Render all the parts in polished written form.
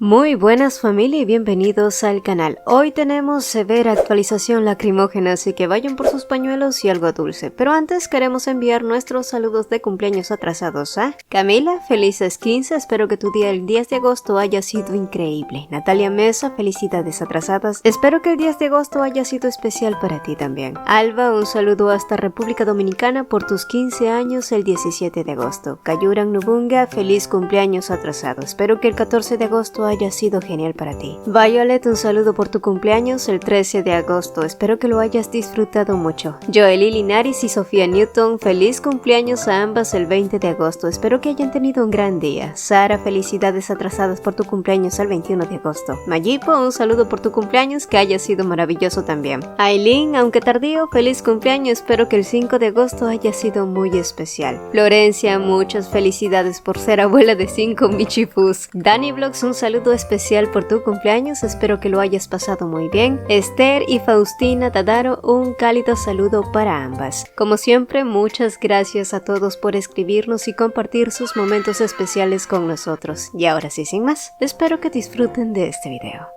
Muy buenas familia y bienvenidos al canal. Hoy tenemos severa actualización lacrimógena, así que vayan por sus pañuelos y algo dulce. Pero antes queremos enviar nuestros saludos de cumpleaños atrasados a Camila, felices 15, espero que tu día el 10 de agosto haya sido increíble. Natalia Mesa, felicidades atrasadas, espero que el 10 de agosto haya sido especial para ti también. Alba, un saludo hasta República Dominicana por tus 15 años el 17 de agosto. Kayuran Nubunga, feliz cumpleaños atrasado, espero que el 14 de agosto haya sido genial para ti. Violet, un saludo por tu cumpleaños el 13 de agosto, espero que lo hayas disfrutado mucho. Joely Linares y Sofía Newton, feliz cumpleaños a ambas el 20 de agosto, espero que hayan tenido un gran día. Sara, felicidades atrasadas por tu cumpleaños el 21 de agosto. Mayipo, un saludo por tu cumpleaños, que haya sido maravilloso también. Aileen, aunque tardío, feliz cumpleaños, espero que el 5 de agosto haya sido muy especial. Florencia, muchas felicidades por ser abuela de 5 michifus. Dani Vlogs, un saludo especial por tu cumpleaños, espero que lo hayas pasado muy bien. Esther y Faustina Tadaro, un cálido saludo para ambas. Como siempre, muchas gracias a todos por escribirnos y compartir sus momentos especiales con nosotros. Y ahora sí, sin más, espero que disfruten de este video.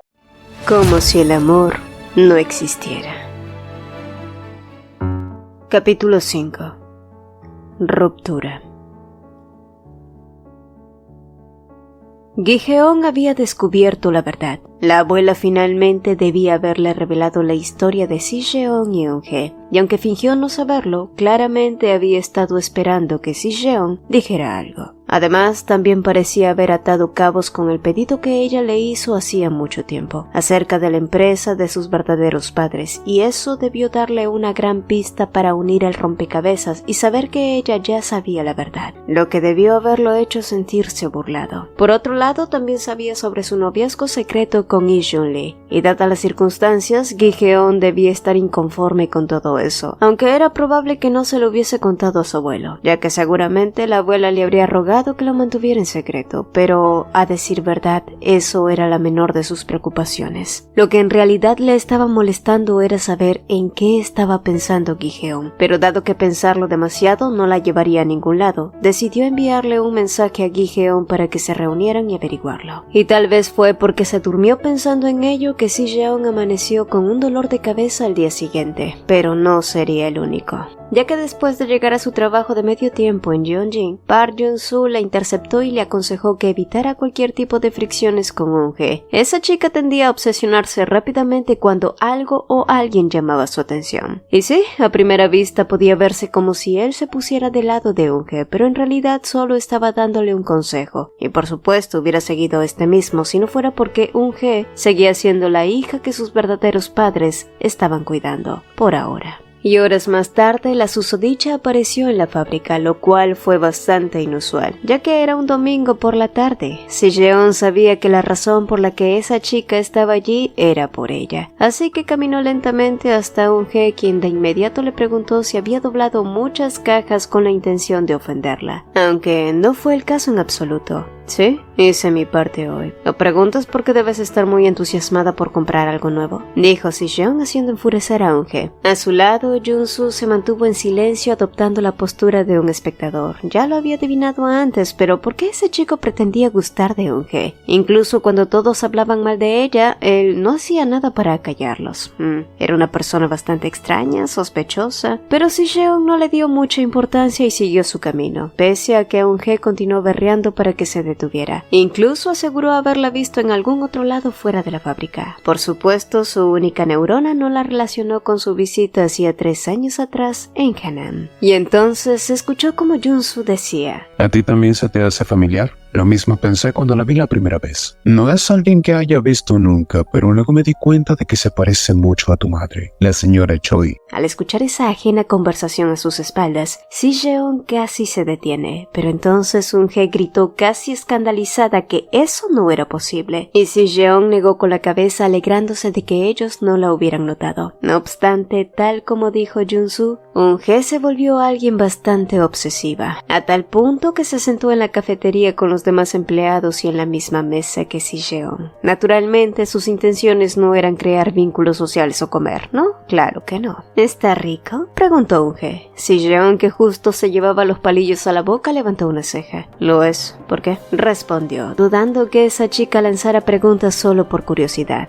Como si el amor no existiera. Capítulo 5. Ruptura. Gi-Heon había descubierto la verdad. La abuela finalmente debía haberle revelado la historia de Si-Jeon y Eun-Hye, y aunque fingió no saberlo, claramente había estado esperando que Si-Jeon dijera algo. Además, también parecía haber atado cabos con el pedido que ella le hizo hacía mucho tiempo, acerca de la empresa de sus verdaderos padres, y eso debió darle una gran pista para unir el rompecabezas y saber que ella ya sabía la verdad, lo que debió haberlo hecho sentirse burlado. Por otro lado, también sabía sobre su noviazgo secreto con Lee Jun-lee, y dadas las circunstancias, Gi-Heon debía estar inconforme con todo eso, aunque era probable que no se lo hubiese contado a su abuelo, ya que seguramente la abuela le habría rogado que lo mantuviera en secreto, pero a decir verdad, eso era la menor de sus preocupaciones. Lo que en realidad le estaba molestando era saber en qué estaba pensando Gi-Heon, pero dado que pensarlo demasiado no la llevaría a ningún lado, decidió enviarle un mensaje a Gi-Heon para que se reunieran y averiguarlo. Y tal vez fue porque se durmió pensando en ello que Si-Jeon amaneció con un dolor de cabeza al día siguiente, pero no sería el único, ya que después de llegar a su trabajo de medio tiempo en Yeonjin, Park Jun-soo la interceptó y le aconsejó que evitara cualquier tipo de fricciones con Eun-Hye. Esa chica tendía a obsesionarse rápidamente cuando algo o alguien llamaba su atención. Y sí, a primera vista podía verse como si él se pusiera del lado de Eun-Hye, pero en realidad solo estaba dándole un consejo. Y por supuesto hubiera seguido este mismo si no fuera porque Eun-Hye seguía siendo la hija que sus verdaderos padres estaban cuidando, por ahora. Y horas más tarde, la susodicha apareció en la fábrica, lo cual fue bastante inusual, ya que era un domingo por la tarde. Si-Jeon sabía que la razón por la que esa chica estaba allí era por ella, así que caminó lentamente hasta Eun-Hye, quien de inmediato le preguntó si había doblado muchas cajas con la intención de ofenderla, aunque no fue el caso en absoluto. Sí, hice mi parte hoy. ¿Lo preguntas porque debes estar muy entusiasmada por comprar algo nuevo?, dijo Si-Jeon haciendo enfurecer a Eun-Hye. A su lado, Jun-Soo se mantuvo en silencio adoptando la postura de un espectador. Ya lo había adivinado antes, pero ¿por qué ese chico pretendía gustar de Eun-Hye? Incluso cuando todos hablaban mal de ella, él no hacía nada para acallarlos. Era una persona bastante extraña, sospechosa, pero Si-Jeon no le dio mucha importancia y siguió su camino, pese a que Eun-Hye continuó berreando para que se detuviera. Incluso aseguró haberla visto en algún otro lado fuera de la fábrica. Por supuesto, su única neurona no la relacionó con su visita hacía 3 años atrás en Hanan. Y entonces se escuchó como Jun-Soo decía: ¿A ti también se te hace familiar? Lo mismo pensé cuando la vi la primera vez. No es alguien que haya visto nunca, pero luego me di cuenta de que se parece mucho a tu madre, la señora Choi. Al escuchar esa ajena conversación a sus espaldas, Si-Jeon casi se detiene, pero entonces Eun-Hye gritó casi escandalizada que eso no era posible, y Si-Jeon negó con la cabeza alegrándose de que ellos no la hubieran notado. No obstante, tal como dijo Jun-Soo, Eun-Hye se volvió alguien bastante obsesiva, a tal punto que se sentó en la cafetería con los demás empleados y en la misma mesa que Si-Jeon. Naturalmente, sus intenciones no eran crear vínculos sociales o comer, ¿no? Claro que no. ¿Está rico?, preguntó Eun-hye. Si Jeon, que justo se llevaba los palillos a la boca, levantó una ceja. Lo es. ¿Por qué?, respondió, dudando que esa chica lanzara preguntas solo por curiosidad.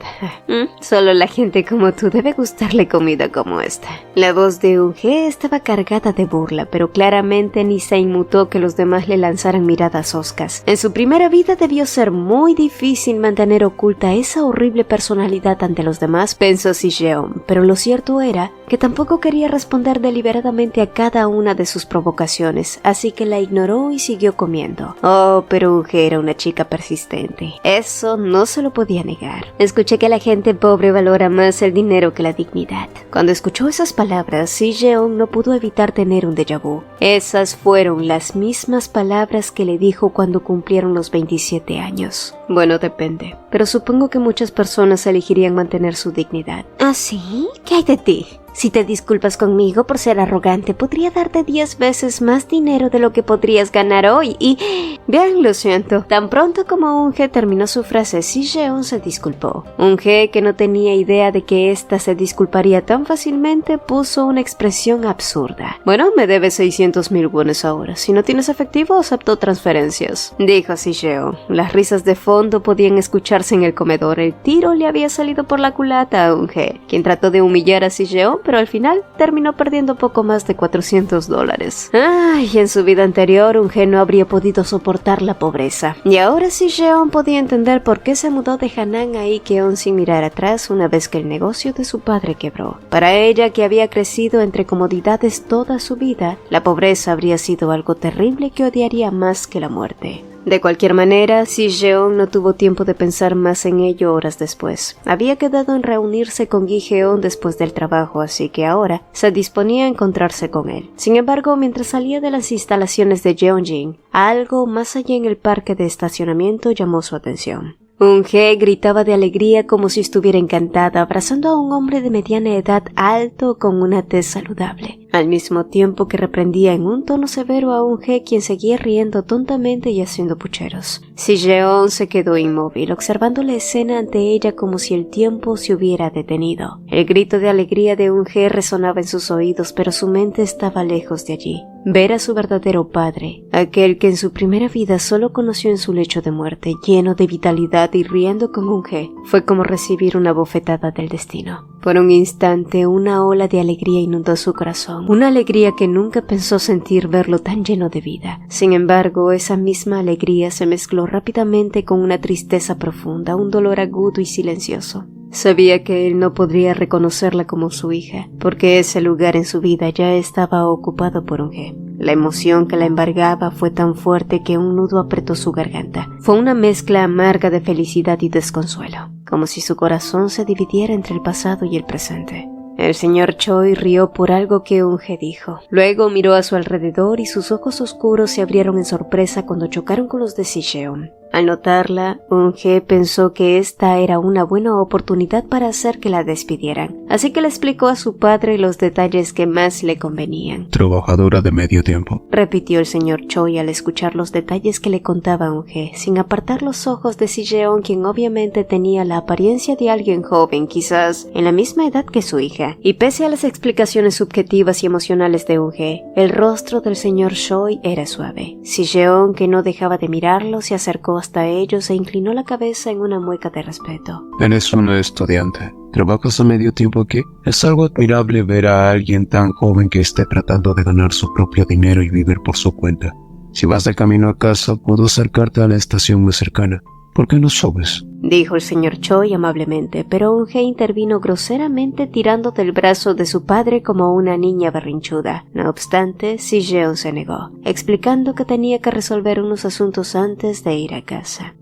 Solo la gente como tú debe gustarle comida como esta. La voz de Eun-hye estaba cargada de burla, pero claramente ni se inmutó que los demás le lanzaran miradas hoscas. En su primera vida debió ser muy difícil mantener oculta esa horrible personalidad ante los demás, pensó Si-jeon, pero lo cierto era que tampoco quería responder deliberadamente a cada una de sus provocaciones, así que la ignoró y siguió comiendo. Oh, pero Eun-hye era una chica persistente. Eso no se lo podía negar. Escuché que la gente pobre valora más el dinero que la dignidad. Cuando escuchó esas palabras, Si-jeon no pudo evitar tener un déjà vu. Esas fueron las mismas palabras que le dijo cuando cumplieron los 27 años. Bueno, depende, pero supongo que muchas personas elegirían mantener su dignidad. ¿Ah, sí? ¿Qué hay de ti? Si te disculpas conmigo por ser arrogante, podría darte 10 veces más dinero de lo que podrías ganar hoy y... Bien, lo siento. Tan pronto como Eun-hye terminó su frase, Si-jeon se disculpó. Eun-hye, que no tenía idea de que ésta se disculparía tan fácilmente, puso una expresión absurda. Bueno, me debes 600,000 wones ahora. Si no tienes efectivo, acepto transferencias, dijo Si-jeon. Las risas de fondo podían escucharse en el comedor. El tiro le había salido por la culata a Eun-hye, quien trató de humillar a Si-jeon, pero al final terminó perdiendo poco más de $400. Ay, en su vida anterior, Eun-hye no habría podido soportar la pobreza. Y ahora Si-jeon podía entender por qué se mudó de Hanan a Ikeon sin mirar atrás una vez que el negocio de su padre quebró. Para ella, que había crecido entre comodidades toda su vida, la pobreza habría sido algo terrible que odiaría más que la muerte. De cualquier manera, Si-jeon no tuvo tiempo de pensar más en ello horas después. Había quedado en reunirse con Gi-heon después del trabajo, así que ahora se disponía a encontrarse con él. Sin embargo, mientras salía de las instalaciones de Jeonjin, algo más allá en el parque de estacionamiento llamó su atención. Eun-hye gritaba de alegría como si estuviera encantada, abrazando a un hombre de mediana edad alto con una tez saludable, al mismo tiempo que reprendía en un tono severo a Eun-hye, quien seguía riendo tontamente y haciendo pucheros. Si-jeon se quedó inmóvil, observando la escena ante ella como si el tiempo se hubiera detenido. El grito de alegría de Eun-hye resonaba en sus oídos, pero su mente estaba lejos de allí. Ver a su verdadero padre, aquel que en su primera vida solo conoció en su lecho de muerte, lleno de vitalidad y riendo con Eun-hye, fue como recibir una bofetada del destino. Por un instante, una ola de alegría inundó su corazón, una alegría que nunca pensó sentir verlo tan lleno de vida. Sin embargo, esa misma alegría se mezcló rápidamente con una tristeza profunda, un dolor agudo y silencioso. Sabía que él no podría reconocerla como su hija, porque ese lugar en su vida ya estaba ocupado por Eun-hye. La emoción que la embargaba fue tan fuerte que un nudo apretó su garganta. Fue una mezcla amarga de felicidad y desconsuelo, como si su corazón se dividiera entre el pasado y el presente. El señor Choi rió por algo que Eun-hye dijo. Luego miró a su alrededor y sus ojos oscuros se abrieron en sorpresa cuando chocaron con los de Si-jeon. Al notarla, Eun-hye pensó que esta era una buena oportunidad para hacer que la despidieran, así que le explicó a su padre los detalles que más le convenían. Trabajadora de medio tiempo, repitió el señor Choi al escuchar los detalles que le contaba Eun-hye, sin apartar los ojos de Si-jeon, quien obviamente tenía la apariencia de alguien joven, quizás en la misma edad que su hija. Y pese a las explicaciones subjetivas y emocionales de Eun-hye, el rostro del señor Choi era suave. Si-jeon, que no dejaba de mirarlo, se acercó hasta ellos e inclinó la cabeza en una mueca de respeto. Eres una estudiante. ¿Trabajas a medio tiempo aquí? Es algo admirable ver a alguien tan joven que esté tratando de ganar su propio dinero y vivir por su cuenta. Si vas de camino a casa, puedo acercarte a la estación más cercana. ¿Por qué no subes?, dijo el señor Choi amablemente, pero Eun-hye intervino groseramente tirando del brazo de su padre como una niña berrinchuda. No obstante, Si-jeon se negó, explicando que tenía que resolver unos asuntos antes de ir a casa.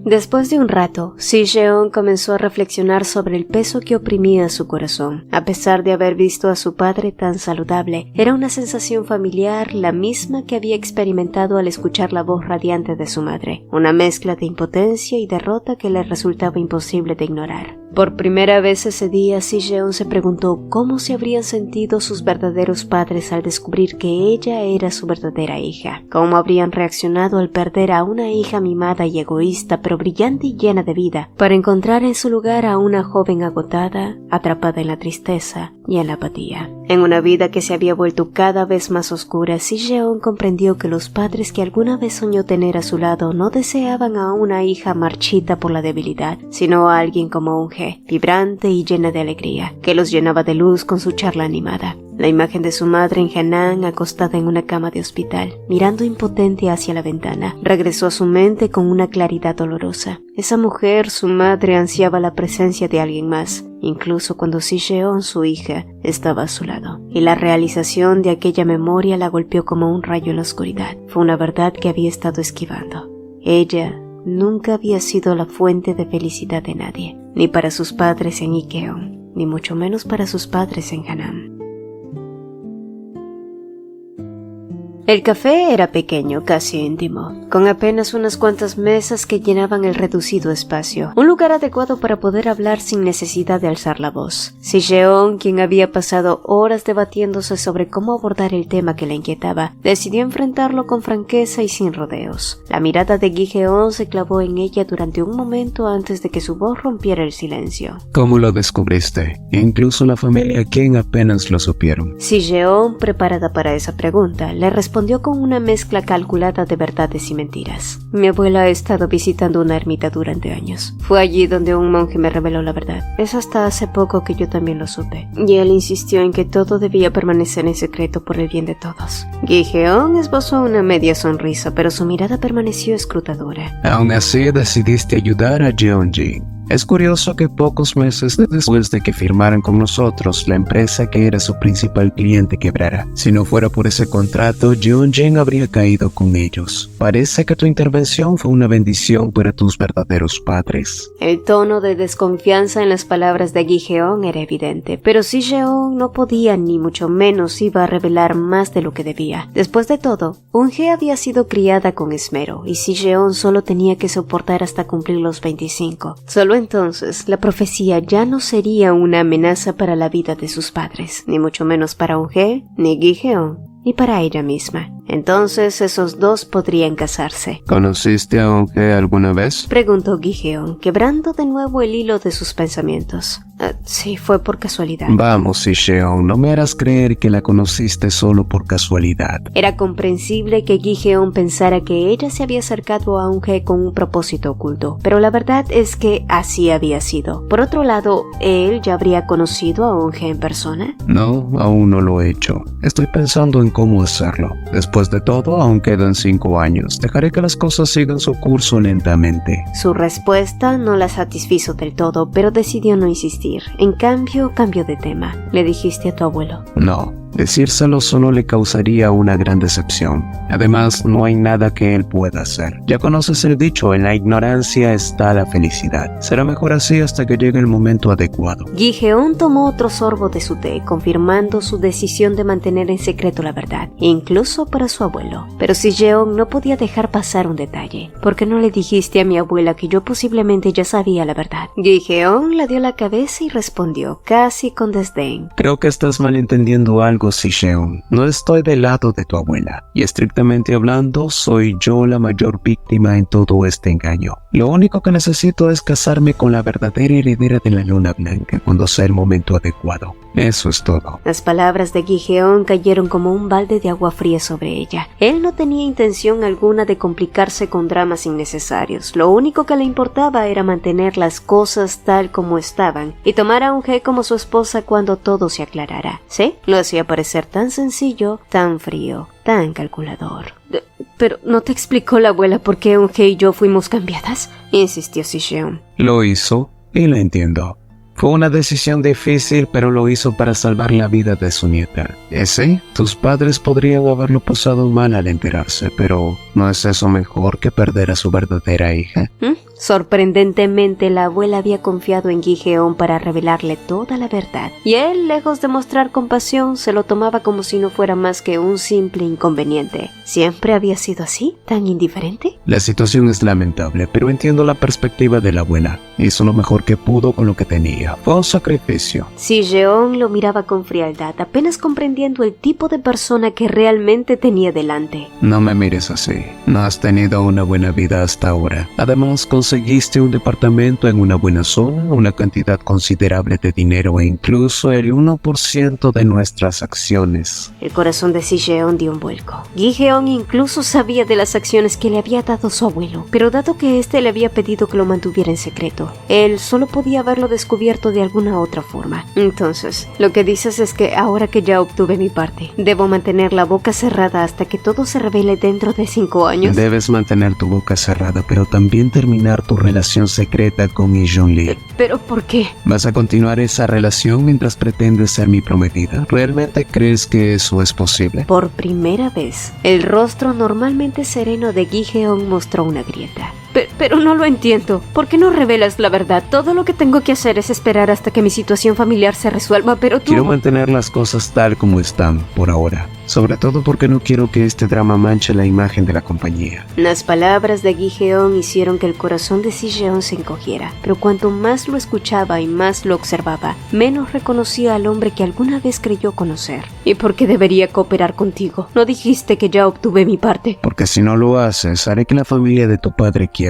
Después de un rato, Si-jeon comenzó a reflexionar sobre el peso que oprimía su corazón. A pesar de haber visto a su padre tan saludable, era una sensación familiar, la misma que había experimentado al escuchar la voz radiante de su madre, una mezcla de impotencia y derrota que le resultaba imposible de ignorar. Por primera vez ese día, Si-jeon se preguntó cómo se habrían sentido sus verdaderos padres al descubrir que ella era su verdadera hija. Cómo habrían reaccionado al perder a una hija mimada y egoísta, pero brillante y llena de vida, para encontrar en su lugar a una joven agotada, atrapada en la tristeza y en la apatía. En una vida que se había vuelto cada vez más oscura, Si-jeon comprendió que los padres que alguna vez soñó tener a su lado no deseaban a una hija marchita por la debilidad, sino a alguien como Eun-hye, vibrante y llena de alegría, que los llenaba de luz con su charla animada. La imagen de su madre en Hanan, acostada en una cama de hospital, mirando impotente hacia la ventana, regresó a su mente con una claridad dolorosa. Esa mujer, su madre, ansiaba la presencia de alguien más, incluso cuando Si-jeon, su hija, estaba a su lado. Y la realización de aquella memoria la golpeó como un rayo en la oscuridad. Fue una verdad que había estado esquivando. Ella nunca había sido la fuente de felicidad de nadie, ni para sus padres en Ikeon, ni mucho menos para sus padres en Hanan. El café era pequeño, casi íntimo, con apenas unas cuantas mesas que llenaban el reducido espacio, un lugar adecuado para poder hablar sin necesidad de alzar la voz. Si-jeon, quien había pasado horas debatiéndose sobre cómo abordar el tema que la inquietaba, decidió enfrentarlo con franqueza y sin rodeos. La mirada de Gi-jeon se clavó en ella durante un momento antes de que su voz rompiera el silencio. ¿Cómo lo descubriste? Incluso la familia Kim apenas lo supieron. Si-jeon, preparada para esa pregunta, le respondió con una mezcla calculada de verdades y mentiras. Mi abuela ha estado visitando una ermita durante años. Fue allí donde un monje me reveló la verdad. Es hasta hace poco que yo también lo supe. Y él insistió en que todo debía permanecer en secreto por el bien de todos. Gi-jeon esbozó una media sonrisa, pero su mirada permaneció escrutadora. Aún así decidiste ayudar a Jeonjin. Es curioso que pocos meses después de que firmaran con nosotros, la empresa que era su principal cliente quebrara. Si no fuera por ese contrato, Jeonjin habría caído con ellos. Parece que tu intervención fue una bendición para tus verdaderos padres. El tono de desconfianza en las palabras de Gi-jeon era evidente, pero Si-jeon no podía ni mucho menos iba a revelar más de lo que debía. Después de todo, Eun-hye había sido criada con esmero y Si-jeon solo tenía que soportar hasta cumplir los 25. Solo entonces la profecía ya no sería una amenaza para la vida de sus padres, ni mucho menos para Eun-hye, ni Gi-jeon, ni para ella misma. Entonces esos dos podrían casarse. ¿Conociste a Eun-hye alguna vez? Preguntó Gi-jeon, quebrando de nuevo el hilo de sus pensamientos. Sí, fue por casualidad. Vamos, Si-jeon, no me harás creer que la conociste solo por casualidad. Era comprensible que Gi-jeon pensara que ella se había acercado a Eun-hye con un propósito oculto, pero la verdad es que así había sido. Por otro lado, ¿él ya habría conocido a Eun-hye en persona? No, aún no lo he hecho. Estoy pensando en cómo hacerlo. Después de todo, aún quedan 5 años. Dejaré que las cosas sigan su curso lentamente. Su respuesta no la satisfizo del todo, pero decidió no insistir. En cambio, cambió de tema. ¿Le dijiste a tu abuelo? No. Decírselo solo le causaría una gran decepción. Además, no hay nada que él pueda hacer. Ya conoces el dicho, en la ignorancia está la felicidad. Será mejor así hasta que llegue el momento adecuado. Gi-jeon tomó otro sorbo de su té, confirmando su decisión de mantener en secreto la verdad, incluso para su abuelo. Pero Si-jeon no podía dejar pasar un detalle. ¿Por qué no le dijiste a mi abuela que yo posiblemente ya sabía la verdad? Gi-jeon le dio la cabeza y respondió, casi con desdén. Creo que estás malentendiendo algo, Si-jeon. No estoy del lado de tu abuela, y estrictamente hablando, soy yo la mayor víctima en todo este engaño. Lo único que necesito es casarme con la verdadera heredera de la Luna Blanca cuando sea el momento adecuado. Eso es todo. Las palabras de Gi-jeon cayeron como un balde de agua fría sobre ella. Él no tenía intención alguna de complicarse con dramas innecesarios. Lo único que le importaba era mantener las cosas tal como estaban y tomar a Eun-hye como su esposa cuando todo se aclarara. ¿Sí? Lo hacía parecer tan sencillo, tan frío, tan calculador. ¿Pero no te explicó la abuela por qué Eun-hye y yo fuimos cambiadas? Insistió Si-jeon. Lo hizo y lo entiendo. Fue una decisión difícil, pero lo hizo para salvar la vida de su nieta. Sí, tus padres podrían haberlo pasado mal al enterarse, pero ¿no es eso mejor que perder a su verdadera hija? Sorprendentemente, la abuela había confiado en Gi-jeon para revelarle toda la verdad, y él, lejos de mostrar compasión, se lo tomaba como si no fuera más que un simple inconveniente. ¿Siempre había sido así? ¿Tan indiferente? La situación es lamentable, pero entiendo la perspectiva de la abuela. Hizo lo mejor que pudo con lo que tenía. Fue un sacrificio. Si Jeon lo miraba con frialdad, apenas comprendiendo el tipo de persona que realmente tenía delante. No me mires así. No has tenido una buena vida hasta ahora. Además, conseguiste un departamento en una buena zona, una cantidad considerable de dinero e incluso el 1% de nuestras acciones. El corazón de Si Jeon dio un vuelco. Gi Jeon incluso sabía de las acciones que le había dado su abuelo, pero dado que éste le había pedido que lo mantuviera en secreto, él solo podía haberlo descubierto de alguna otra forma. Entonces, lo que dices es que ahora que ya obtuve mi parte, debo mantener la boca cerrada hasta que todo se revele dentro de 5 años. Debes mantener tu boca cerrada, pero también terminar tu relación secreta con Lee Jong-lee. ¿Pero por qué? ¿Vas a continuar esa relación mientras pretendes ser mi prometida? ¿Realmente crees que eso es posible? Por primera vez, el rostro normalmente sereno de Gi Jeon mostró una grieta. Pero no lo entiendo. ¿Por qué no revelas la verdad? Todo lo que tengo que hacer es esperar hasta que mi situación familiar se resuelva, pero tú... Quiero mantener las cosas tal como están, por ahora. Sobre todo porque no quiero que este drama manche la imagen de la compañía. Las palabras de Gi Jeon hicieron que el corazón de Si Jeon se encogiera, pero cuanto más lo escuchaba y más lo observaba, menos reconocía al hombre que alguna vez creyó conocer. ¿Y por qué debería cooperar contigo? ¿No dijiste que ya obtuve mi parte? Porque si no lo haces, haré que la familia de tu padre quiebre.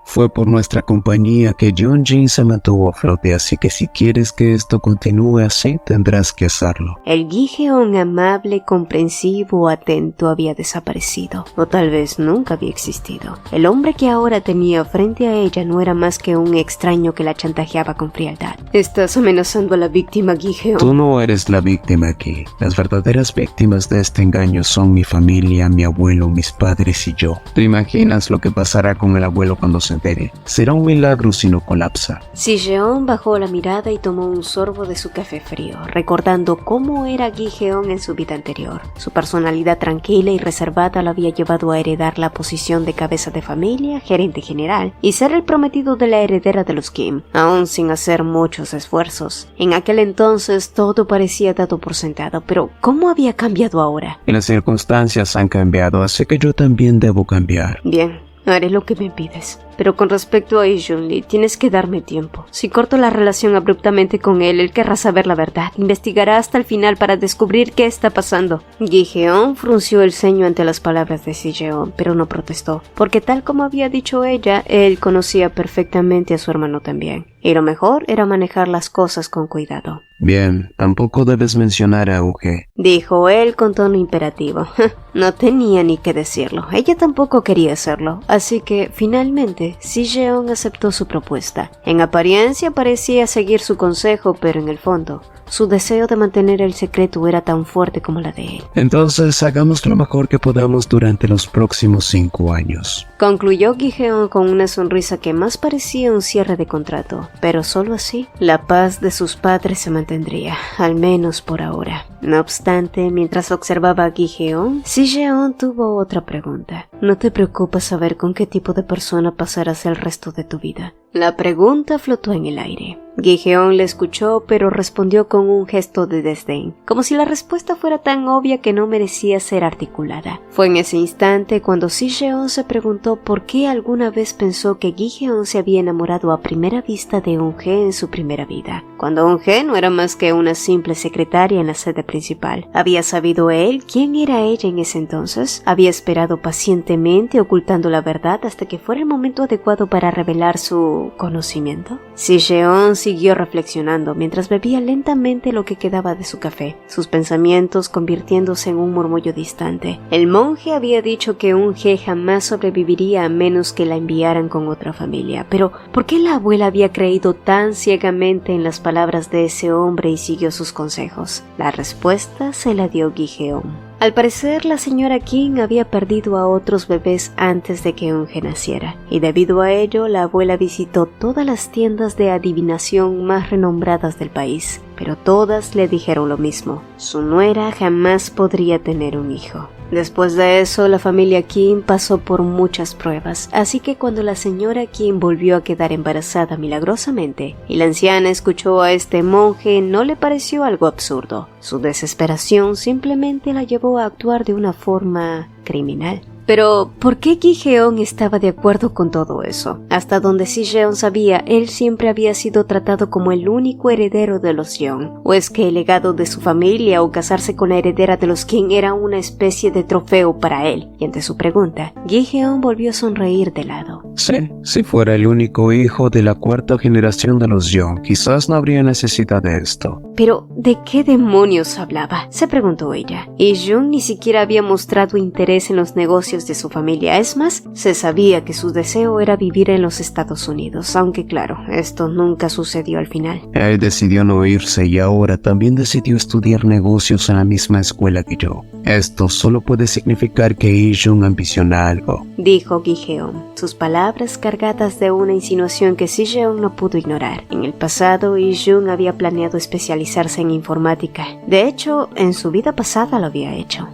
Fue por nuestra compañía que Jeonjin se mantuvo a flote, así que si quieres que esto continúe así, tendrás que hacerlo. El Gi Jeon amable, comprensivo, atento había desaparecido, o tal vez nunca había existido. El hombre que ahora tenía frente a ella no era más que un extraño que la chantajeaba con frialdad. Estás amenazando a la víctima, Gi Jeon. Tú no eres la víctima aquí. Las verdaderas víctimas de este engaño son mi familia, mi abuelo, mis padres y yo. ¿Te imaginas lo que pasará con el abuelo cuando se entere? Será un milagro si no colapsa. Si Jeon bajó la mirada y tomó un sorbo de su café frío, recordando cómo era Gi Jeon en su vida anterior. Su personalidad tranquila y reservada lo había llevado a heredar la posición de cabeza de familia, gerente general, y ser el prometido de la heredera de los Kim, aún sin hacer muchos esfuerzos. En aquel entonces todo parecía dado por sentado, pero ¿cómo había cambiado ahora? Y las circunstancias han cambiado, así que yo también debo cambiar. Bien, haré lo que me pides. Pero con respecto a Jong-lee, tienes que darme tiempo. Si corto la relación abruptamente con él querrá saber la verdad. Investigará hasta el final para descubrir qué está pasando. Gi Jeon frunció el ceño ante las palabras de Si Jeon, pero no protestó, porque tal como había dicho ella, él conocía perfectamente a su hermano también. Y lo mejor era manejar las cosas con cuidado. Bien, tampoco debes mencionar a Uge, dijo él con tono imperativo. No tenía ni que decirlo. Ella tampoco quería hacerlo, así que finalmente Si Jeon aceptó su propuesta. En apariencia parecía seguir su consejo, pero en el fondo, su deseo de mantener el secreto era tan fuerte como la de él. Entonces hagamos lo mejor que podamos durante los próximos 5 años. Concluyó Gi Jeon con una sonrisa que más parecía un cierre de contrato, pero solo así la paz de sus padres se mantendría, al menos por ahora. No obstante, mientras observaba a Gi Jeon, Si Jeon tuvo otra pregunta. ¿No te preocupa saber con qué tipo de persona pasarás el resto de tu vida? La pregunta flotó en el aire. Gi Jeon le escuchó, pero respondió con un gesto de desdén, como si la respuesta fuera tan obvia que no merecía ser articulada. Fue en ese instante cuando Si Jeon se preguntó por qué alguna vez pensó que Gi Jeon se había enamorado a primera vista de Eun-hye en su primera vida, cuando Eun-hye no era más que una simple secretaria en la sede principal. ¿Había sabido él quién era ella en ese entonces? ¿Había esperado pacientemente ocultando la verdad hasta que fuera el momento adecuado para revelar su conocimiento? Si Jeon siguió reflexionando mientras bebía lentamente lo que quedaba de su café, sus pensamientos convirtiéndose en un murmullo distante. El monje había dicho que Eun-hye jamás sobreviviría a menos que la enviaran con otra familia, pero ¿por qué la abuela había creído tan ciegamente en las palabras de ese hombre y siguió sus consejos? La respuesta se la dio Gi Jeon. Al parecer, la señora Kim había perdido a otros bebés antes de que Eun-hye naciera, y debido a ello, la abuela visitó todas las tiendas de adivinación más renombradas del país, pero todas le dijeron lo mismo: su nuera jamás podría tener un hijo. Después de eso, la familia Kim pasó por muchas pruebas, así que cuando la señora Kim volvió a quedar embarazada milagrosamente y la anciana escuchó a este monje, no le pareció algo absurdo. Su desesperación simplemente la llevó a actuar de una forma criminal. Pero, ¿por qué Gi-heon estaba de acuerdo con todo eso? Hasta donde Si-jeon sabía, él siempre había sido tratado como el único heredero de los Yeon. ¿O es que el legado de su familia o casarse con la heredera de los Kim era una especie de trofeo para él? Y ante su pregunta, Gi-heon volvió a sonreír de lado. Sí, si fuera el único hijo de la cuarta generación de los Yeon, quizás no habría necesidad de esto. Pero, ¿de qué demonios hablaba?, se preguntó ella. Y Jung ni siquiera había mostrado interés en los negocios de su familia. Es más, se sabía que su deseo era vivir en los Estados Unidos, aunque claro, esto nunca sucedió al final. Él decidió no irse y ahora también decidió estudiar negocios en la misma escuela que yo. Esto solo puede significar que Lee-jung ambiciona algo, dijo Gi-heon, sus palabras cargadas de una insinuación que Si-jeon no pudo ignorar. En el pasado, Lee-jung había planeado especializarse en informática. De hecho, en su vida pasada lo había hecho.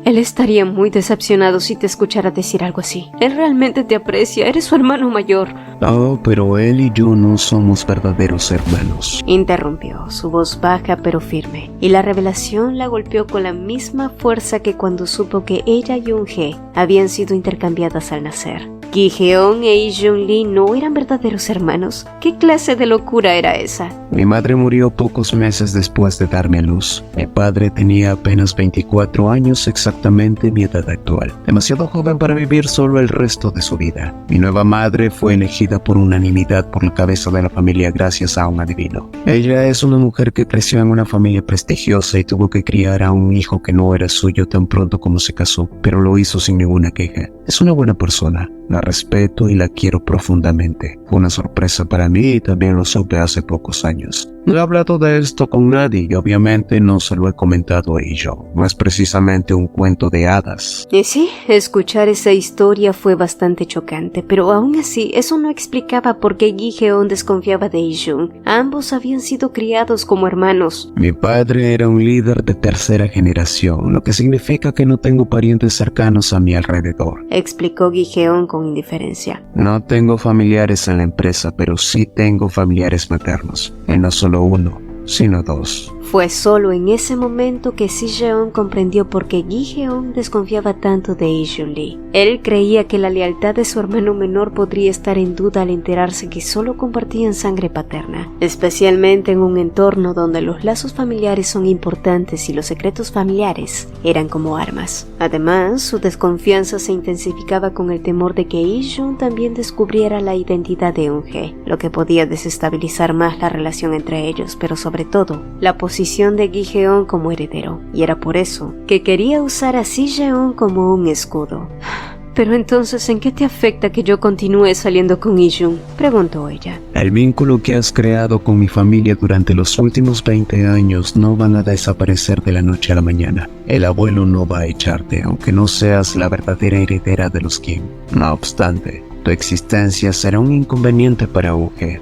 Él estaría muy decepcionado si te escuchara decir algo así. Él realmente te aprecia, eres su hermano mayor. Oh, pero él y yo no somos verdaderos hermanos, interrumpió, su voz baja pero firme, y la revelación la golpeó con la misma fuerza que cuando supo que ella y Eun-hye habían sido intercambiadas al nacer. Gi-heon e Lee no eran verdaderos hermanos. ¿Qué clase de locura era esa? Mi madre murió pocos meses después de darme a luz. Mi padre tenía apenas 24 años, exactamente mi edad actual. Demasiado joven para vivir solo el resto de su vida. Mi nueva madre fue elegida por unanimidad por la cabeza de la familia gracias a un adivino. Ella es una mujer que creció en una familia prestigiosa y tuvo que criar a un hijo que no era suyo tan pronto como se casó, pero lo hizo sin ninguna queja. Es una buena persona. La respeto y la quiero profundamente. Fue una sorpresa para mí y también lo supe hace pocos años. No he hablado de esto con nadie y obviamente no se lo he comentado a ello. No es precisamente un cuento de hadas. Y sí, escuchar esa historia fue bastante chocante, pero aún así eso no explicaba por qué Gi-heon desconfiaba de Lee-jung. Ambos habían sido criados como hermanos. Mi padre era un líder de tercera generación, lo que significa que no tengo parientes cercanos a mi alrededor, explicó Gi-heon con indiferencia. No tengo familiares en la empresa, pero sí tengo familiares maternos. Y no solo uno, sino dos. Fue solo en ese momento que Si-jeon comprendió por qué Gi-heon desconfiaba tanto de Lee. Él creía que la lealtad de su hermano menor podría estar en duda al enterarse que solo compartían sangre paterna, especialmente en un entorno donde los lazos familiares son importantes y los secretos familiares eran como armas. Además, su desconfianza se intensificaba con el temor de que Lee-jung también descubriera la identidad de Eun-hye, lo que podía desestabilizar más la relación entre ellos, pero sobre todo, la posición de Gi-heon como heredero, y era por eso que quería usar a Si-jeon como un escudo. Pero entonces, ¿en qué te afecta que yo continúe saliendo con Lee-jung?, preguntó ella. El vínculo que has creado con mi familia durante los últimos 20 años no van a desaparecer de la noche a la mañana. El abuelo no va a echarte, aunque no seas la verdadera heredera de los Kim. No obstante, tu existencia será un inconveniente para Eun-hye.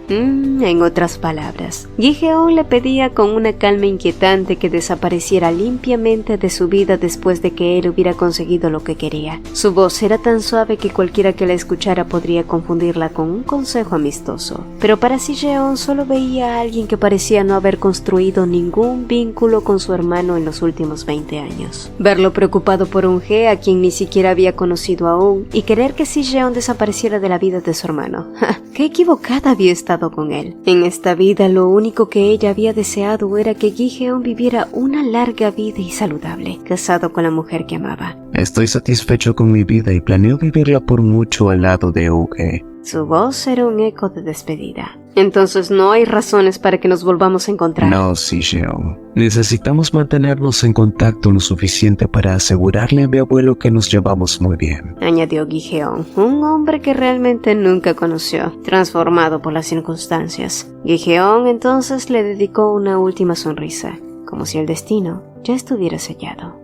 En otras palabras, Gi-heon le pedía con una calma inquietante que desapareciera limpiamente de su vida después de que él hubiera conseguido lo que quería. Su voz era tan suave que cualquiera que la escuchara podría confundirla con un consejo amistoso. Pero para Si-jeon solo veía a alguien que parecía no haber construido ningún vínculo con su hermano en los últimos 20 años. Verlo preocupado por Eun-hye, a quien ni siquiera había conocido aún, y querer que Si-jeon desapareciera de la vida de su hermano. ¡Qué equivocada había estado con él! En esta vida lo único que ella había deseado era que Gi-heon viviera una larga vida y saludable, casado con la mujer que amaba. Estoy satisfecho con mi vida y planeo vivirla por mucho al lado de Eun-hye. Su voz era un eco de despedida. Entonces no hay razones para que nos volvamos a encontrar. No, Si-jeon. Necesitamos mantenernos en contacto lo suficiente para asegurarle a mi abuelo que nos llevamos muy bien, añadió Gi-heon, un hombre que realmente nunca conoció, transformado por las circunstancias. Gi-heon entonces le dedicó una última sonrisa, como si el destino ya estuviera sellado.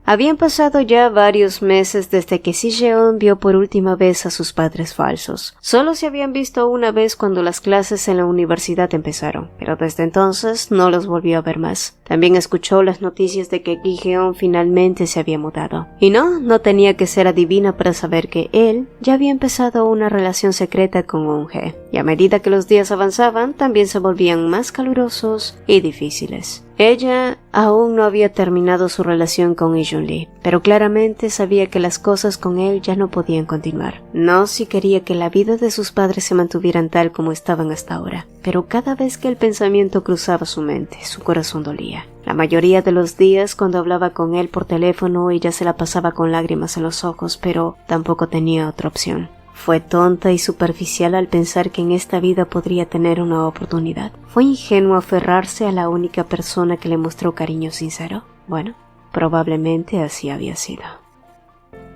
Habían pasado ya varios meses desde que Si-jeon vio por última vez a sus padres falsos. Solo se habían visto una vez cuando las clases en la universidad empezaron, pero desde entonces no los volvió a ver más. También escuchó las noticias de que Gi-heon finalmente se había mudado. Y no tenía que ser adivina para saber que él ya había empezado una relación secreta con Eun-hye. Y a medida que los días avanzaban, también se volvían más calurosos y difíciles. Ella aún no había terminado su relación con Lee, pero claramente sabía que las cosas con él ya no podían continuar. No si quería que la vida de sus padres se mantuvieran tal como estaban hasta ahora, pero cada vez que el pensamiento cruzaba su mente, su corazón dolía. La mayoría de los días cuando hablaba con él por teléfono ella se la pasaba con lágrimas en los ojos, pero tampoco tenía otra opción. Fue tonta y superficial al pensar que en esta vida podría tener una oportunidad. ¿Fue ingenuo aferrarse a la única persona que le mostró cariño sincero? Bueno, probablemente así había sido.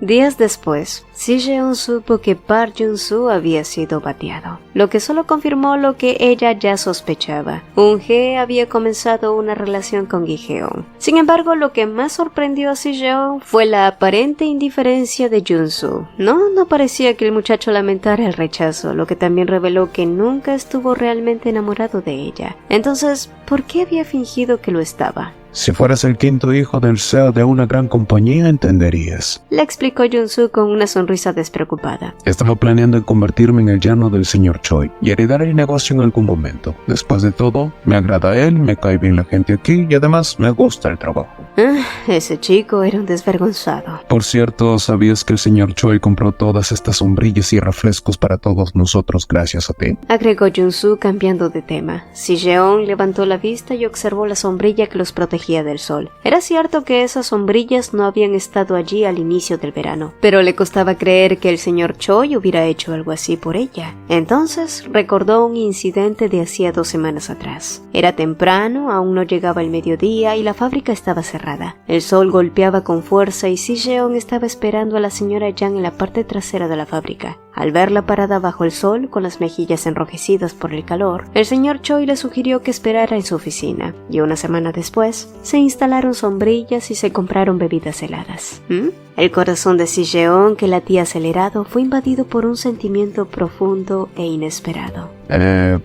Días después, Si-jeon supo que Park Jun-soo había sido bateado, lo que solo confirmó lo que ella ya sospechaba. Eun-hye había comenzado una relación con Gi-heon. Sin embargo, lo que más sorprendió a Si-jeon fue la aparente indiferencia de Jun-soo. No parecía que el muchacho lamentara el rechazo, lo que también reveló que nunca estuvo realmente enamorado de ella. Entonces, ¿por qué había fingido que lo estaba? Si fueras el quinto hijo del CEO de una gran compañía, entenderías, le explicó Jun-soo con una sonrisa despreocupada. Estaba planeando en convertirme en el yerno del señor Choi y heredar el negocio en algún momento. Después de todo, me agrada él, me cae bien la gente aquí y además me gusta el trabajo. Ese chico era un desvergonzado. Por cierto, ¿sabías que el señor Choi compró todas estas sombrillas y refrescos para todos nosotros gracias a ti? Agregó Jun-soo cambiando de tema. Si-jeon levantó la vista y observó la sombrilla que los protegía del sol. Era cierto que esas sombrillas no habían estado allí al inicio del verano, pero le costaba creer que el señor Choi hubiera hecho algo así por ella. Entonces recordó un incidente de hacía 2 semanas atrás. Era temprano, aún no llegaba el mediodía y la fábrica estaba cerrada. El sol golpeaba con fuerza y Si-jeon estaba esperando a la señora Yang en la parte trasera de la fábrica. Al verla parada bajo el sol, con las mejillas enrojecidas por el calor, el señor Choi le sugirió que esperara en su oficina, y una semana después, se instalaron sombrillas y se compraron bebidas heladas. El corazón de Si-jeon, que latía acelerado, fue invadido por un sentimiento profundo e inesperado.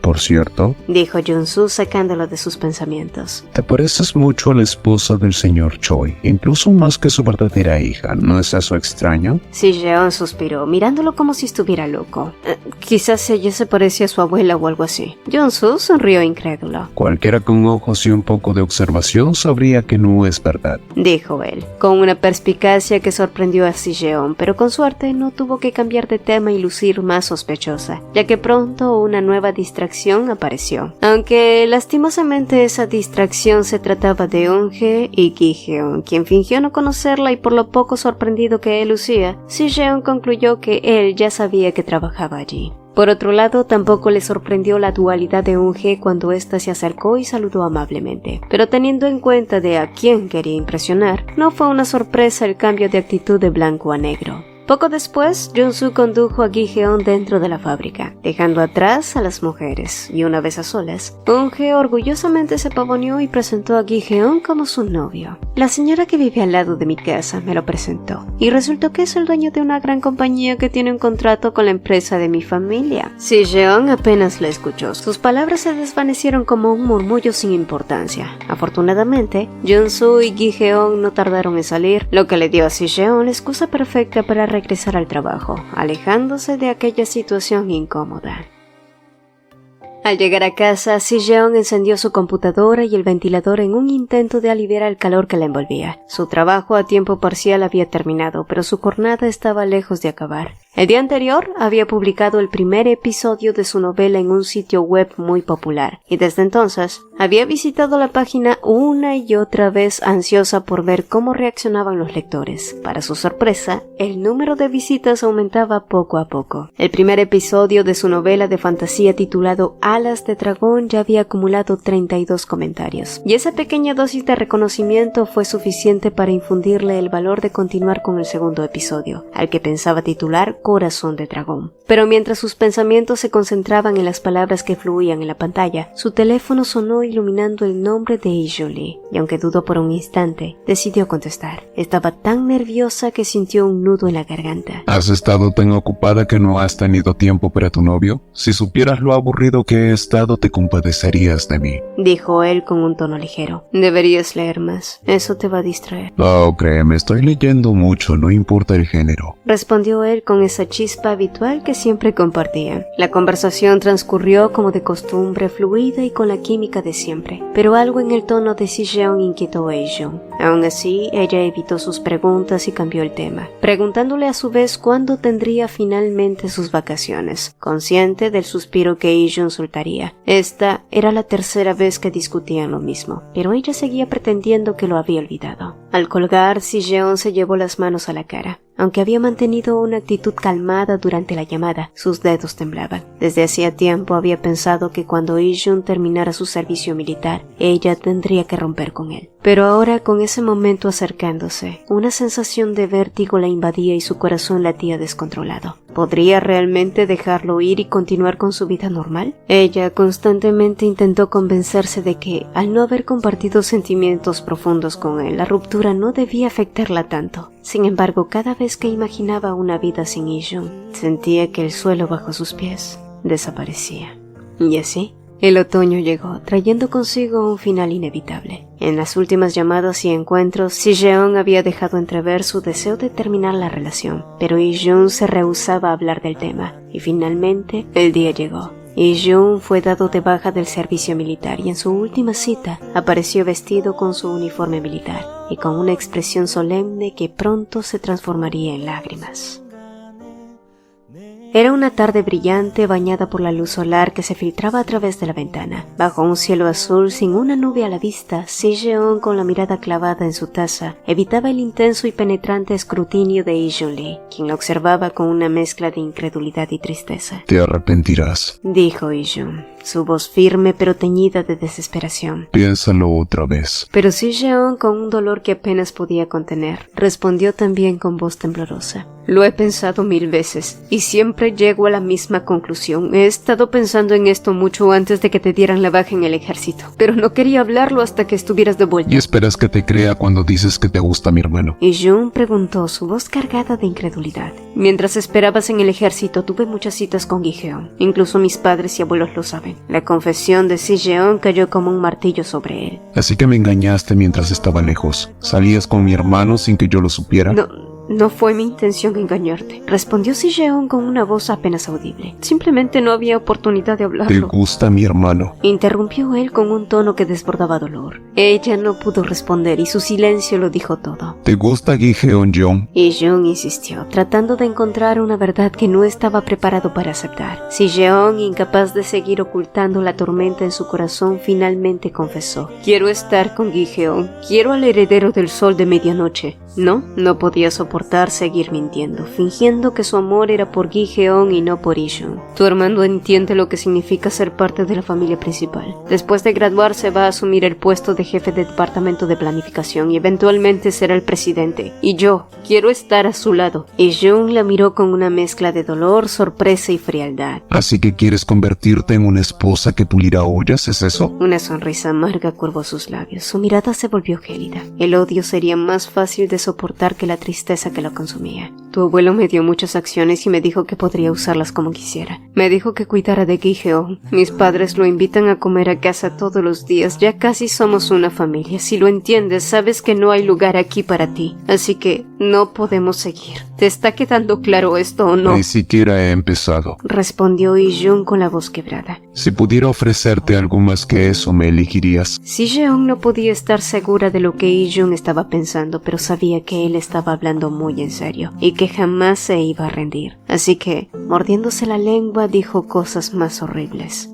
Por cierto, dijo Jun-soo sacándolo de sus pensamientos. Te pareces mucho a la esposa del señor Choi, incluso más que su verdadera hija, ¿no es eso extraño? Si-jeon suspiró, mirándolo como si estuviera loco. Quizás ella se parecía a su abuela o algo así. Jun-soo sonrió incrédulo. Cualquiera con ojos y un poco de observación sabría que no es verdad, dijo él, con una perspicacia que sorprendió a Si-jeon, pero con suerte no tuvo que cambiar de tema y lucir más sospechosa, ya que pronto una nueva distracción apareció. Aunque lastimosamente esa distracción se trataba de Eun-hye y Gi-heon, quien fingió no conocerla y por lo poco sorprendido que él lucía, Si-jeon concluyó que él ya sabía que trabajaba allí. Por otro lado, tampoco le sorprendió la dualidad de Eun-hye cuando ésta se acercó y saludó amablemente. Pero teniendo en cuenta de a quién quería impresionar, no fue una sorpresa el cambio de actitud de blanco a negro. Poco después, Jun-soo condujo a Gi-heon dentro de la fábrica, dejando atrás a las mujeres, y una vez a solas, Eun-hye orgullosamente se pavoneó y presentó a Gi-heon como su novio. La señora que vive al lado de mi casa me lo presentó, y resultó que es el dueño de una gran compañía que tiene un contrato con la empresa de mi familia. Si-jeon apenas la escuchó. Sus palabras se desvanecieron como un murmullo sin importancia. Afortunadamente, Jun-soo y Gi-heon no tardaron en salir, lo que le dio a Si-jeon la excusa perfecta para regresar al trabajo, alejándose de aquella situación incómoda. Al llegar a casa, Si-jeon encendió su computadora y el ventilador en un intento de aliviar el calor que la envolvía. Su trabajo a tiempo parcial había terminado, pero su jornada estaba lejos de acabar. El día anterior había publicado el primer episodio de su novela en un sitio web muy popular, y desde entonces había visitado la página una y otra vez ansiosa por ver cómo reaccionaban los lectores. Para su sorpresa, el número de visitas aumentaba poco a poco. El primer episodio de su novela de fantasía titulado Alas de Dragón ya había acumulado 32 comentarios, y esa pequeña dosis de reconocimiento fue suficiente para infundirle el valor de continuar con el segundo episodio, al que pensaba titular Corazón de Dragón. Pero mientras sus pensamientos se concentraban en las palabras que fluían en la pantalla, su teléfono sonó iluminando el nombre de Lee, y aunque dudó por un instante, decidió contestar. Estaba tan nerviosa que sintió un nudo en la garganta. ¿Has estado tan ocupada que no has tenido tiempo para tu novio? Si supieras lo aburrido que he estado, te compadecerías de mí, dijo él con un tono ligero. Deberías leer más, eso te va a distraer. Oh, créeme, estoy leyendo mucho, no importa el género, respondió él con esa chispa habitual que siempre compartían. La conversación transcurrió como de costumbre, fluida y con la química de siempre, pero algo en el tono de Si-jeon inquietó a Lee-jung. Aún así, ella evitó sus preguntas y cambió el tema, preguntándole a su vez cuándo tendría finalmente sus vacaciones, consciente del suspiro que Lee-jung soltaría. Esta era la tercera vez que discutían lo mismo, pero ella seguía pretendiendo que lo había olvidado. Al colgar, Si-jeon se llevó las manos a la cara. Aunque había mantenido una actitud calmada durante la llamada, sus dedos temblaban. Desde hacía tiempo había pensado que cuando Lee-jung terminara su servicio militar, ella tendría que romper con él. Pero ahora, con ese momento acercándose, una sensación de vértigo la invadía y su corazón latía descontrolado. ¿Podría realmente dejarlo ir y continuar con su vida normal? Ella constantemente intentó convencerse de que, al no haber compartido sentimientos profundos con él, la ruptura no debía afectarla tanto. Sin embargo, cada vez que imaginaba una vida sin Lee-jung, sentía que el suelo bajo sus pies desaparecía. Y así, el otoño llegó, trayendo consigo un final inevitable. En las últimas llamadas y encuentros, Si-jeon había dejado entrever su deseo de terminar la relación, pero Lee-jung se rehusaba a hablar del tema, y finalmente el día llegó. Lee-jung fue dado de baja del servicio militar y en su última cita apareció vestido con su uniforme militar y con una expresión solemne que pronto se transformaría en lágrimas. Era una tarde brillante bañada por la luz solar que se filtraba a través de la ventana. Bajo un cielo azul sin una nube a la vista, Si-jeon, con la mirada clavada en su taza, evitaba el intenso y penetrante escrutinio de Lee, quien la observaba con una mezcla de incredulidad y tristeza. Te arrepentirás, dijo Lee-jung, su voz firme pero teñida de desesperación. Piénsalo otra vez. Pero Si-jeon, con un dolor que apenas podía contener, respondió también con voz temblorosa. Lo he pensado 1000 veces, y siempre llego a la misma conclusión. He estado pensando en esto mucho antes de que te dieran la baja en el ejército, pero no quería hablarlo hasta que estuvieras de vuelta. ¿Y esperas que te crea cuando dices que te gusta mi hermano? Lee-jung preguntó, su voz cargada de incredulidad. Mientras esperabas en el ejército, tuve muchas citas con Gi-jeon. Incluso mis padres y abuelos lo saben. La confesión de Si-jeon cayó como un martillo sobre él. Así que me engañaste mientras estaba lejos. ¿Salías con mi hermano sin que yo lo supiera? No fue mi intención engañarte, respondió Si-jeon con una voz apenas audible. Simplemente no había oportunidad de hablarlo. ¿Te gusta mi hermano?, interrumpió él con un tono que desbordaba dolor. Ella no pudo responder y su silencio lo dijo todo. ¿Te gusta Gi-jeon? Lee-jung insistió, tratando de encontrar una verdad que no estaba preparado para aceptar. Si-jeon, incapaz de seguir ocultando la tormenta en su corazón, finalmente confesó. Quiero estar con Gi-jeon. Quiero al heredero del sol de medianoche. No podía soportar seguir mintiendo, fingiendo que su amor era por Gi-jeon y no por Lee-jung. Tu hermano entiende lo que significa ser parte de la familia principal. Después de graduarse va a asumir el puesto de jefe de departamento de planificación y eventualmente será el presidente. Y yo quiero estar a su lado. Lee-jung la miró con una mezcla de dolor, sorpresa y frialdad. ¿Así que quieres convertirte en una esposa que pulirá ollas, es eso? Una sonrisa amarga curvó sus labios. Su mirada se volvió gélida. El odio sería más fácil de soportar que la tristeza que lo consumía. Tu abuelo me dio muchas acciones y me dijo que podría usarlas como quisiera. Me dijo que cuidara de Gi-jeon. Mis padres lo invitan a comer a casa todos los días. Ya casi somos una familia. Si lo entiendes, sabes que no hay lugar aquí para ti. Así que no podemos seguir. ¿Te está quedando claro esto o no? Ni siquiera he empezado, respondió Lee-jung con la voz quebrada. Si pudiera ofrecerte algo más que eso, ¿me elegirías? Si-jeon no podía estar segura de lo que Lee-jung estaba pensando, pero sabía que él estaba hablando muy en serio y que jamás se iba a rendir. Así que, mordiéndose la lengua, dijo cosas más horribles.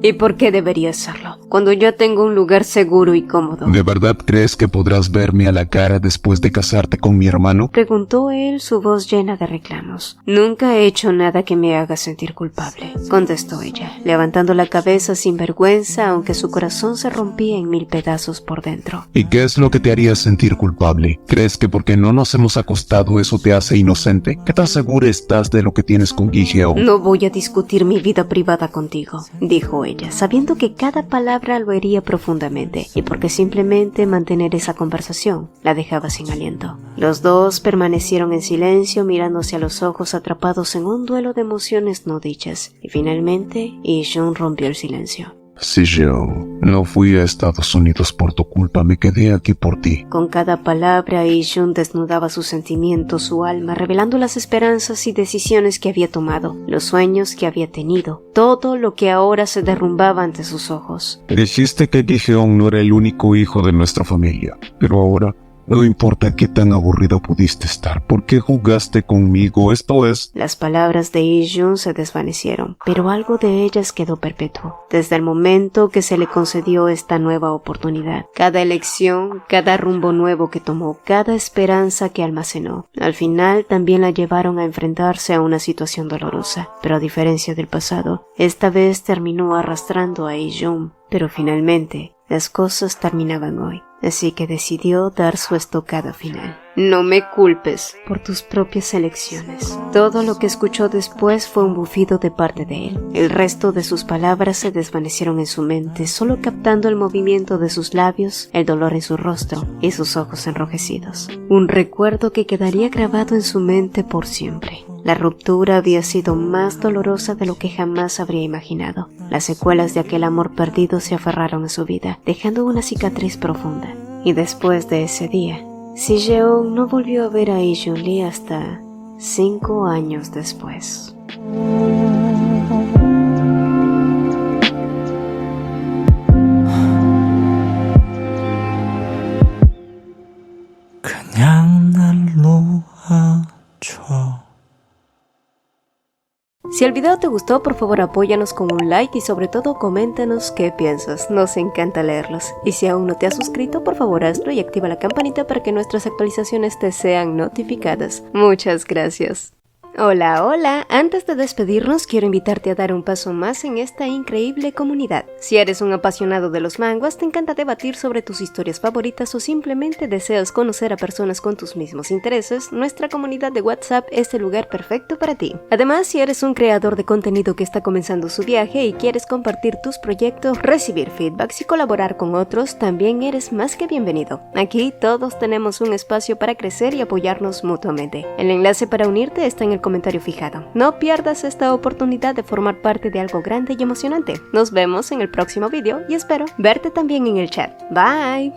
¿Y por qué debería serlo? Cuando ya tengo un lugar seguro y cómodo. ¿De verdad crees que podrás verme a la cara después de casarte con mi hermano? Preguntó él, su voz llena de reclamos. Nunca he hecho nada que me haga sentir culpable, contestó ella, levantando la cabeza sin vergüenza, aunque su corazón se rompía en 1000 pedazos por dentro. ¿Y qué es lo que te haría sentir culpable? ¿Crees que porque no nos hemos acostado eso te hace inocente? ¿Qué tan segura estás de lo que tienes con Gi-Jeon? No voy a discutir mi vida privada contigo, dijo ella, sabiendo que cada palabra lo hería profundamente, y porque simplemente mantener esa conversación la dejaba sin aliento. Los dos permanecieron en silencio, mirándose a los ojos, atrapados en un duelo de emociones no dichas, y finalmente Yi-jun rompió el silencio. Si-Jeon, no fui a Estados Unidos por tu culpa, me quedé aquí por ti. Con cada palabra, Yi-jun desnudaba sus sentimientos, su alma, revelando las esperanzas y decisiones que había tomado, los sueños que había tenido, todo lo que ahora se derrumbaba ante sus ojos. Dijiste que Gi-Jeon no era el único hijo de nuestra familia, pero ahora no importa qué tan aburrido pudiste estar, ¿por qué jugaste conmigo? Esto es... Las palabras de Yi-jun se desvanecieron, pero algo de ellas quedó perpetuo. Desde el momento que se le concedió esta nueva oportunidad, cada elección, cada rumbo nuevo que tomó, cada esperanza que almacenó, al final también la llevaron a enfrentarse a una situación dolorosa. Pero a diferencia del pasado, esta vez terminó arrastrando a Yi-jun, pero finalmente las cosas terminaban hoy. Así que decidió dar su estocada final. No me culpes por tus propias elecciones. Todo lo que escuchó después fue un bufido de parte de él. El resto de sus palabras se desvanecieron en su mente, solo captando el movimiento de sus labios, el dolor en su rostro y sus ojos enrojecidos. Un recuerdo que quedaría grabado en su mente por siempre. La ruptura había sido más dolorosa de lo que jamás habría imaginado. Las secuelas de aquel amor perdido se aferraron a su vida, dejando una cicatriz profunda. Y después de ese día, Si-Jeon no volvió a ver a Yi-jun Lee hasta 5 años después. 그냥 날 놓아줘. Si el video te gustó, por favor apóyanos con un like y sobre todo coméntanos qué piensas, nos encanta leerlos. Y si aún no te has suscrito, por favor hazlo y activa la campanita para que nuestras actualizaciones te sean notificadas. Muchas gracias. Hola, hola. Antes de despedirnos, quiero invitarte a dar un paso más en esta increíble comunidad. Si eres un apasionado de los manguas, te encanta debatir sobre tus historias favoritas o simplemente deseas conocer a personas con tus mismos intereses, nuestra comunidad de WhatsApp es el lugar perfecto para ti. Además, si eres un creador de contenido que está comenzando su viaje y quieres compartir tus proyectos, recibir feedbacks y colaborar con otros, también eres más que bienvenido. Aquí todos tenemos un espacio para crecer y apoyarnos mutuamente. El enlace para unirte está en el comentario fijado. No pierdas esta oportunidad de formar parte de algo grande y emocionante. Nos vemos en el próximo video y espero verte también en el chat. Bye.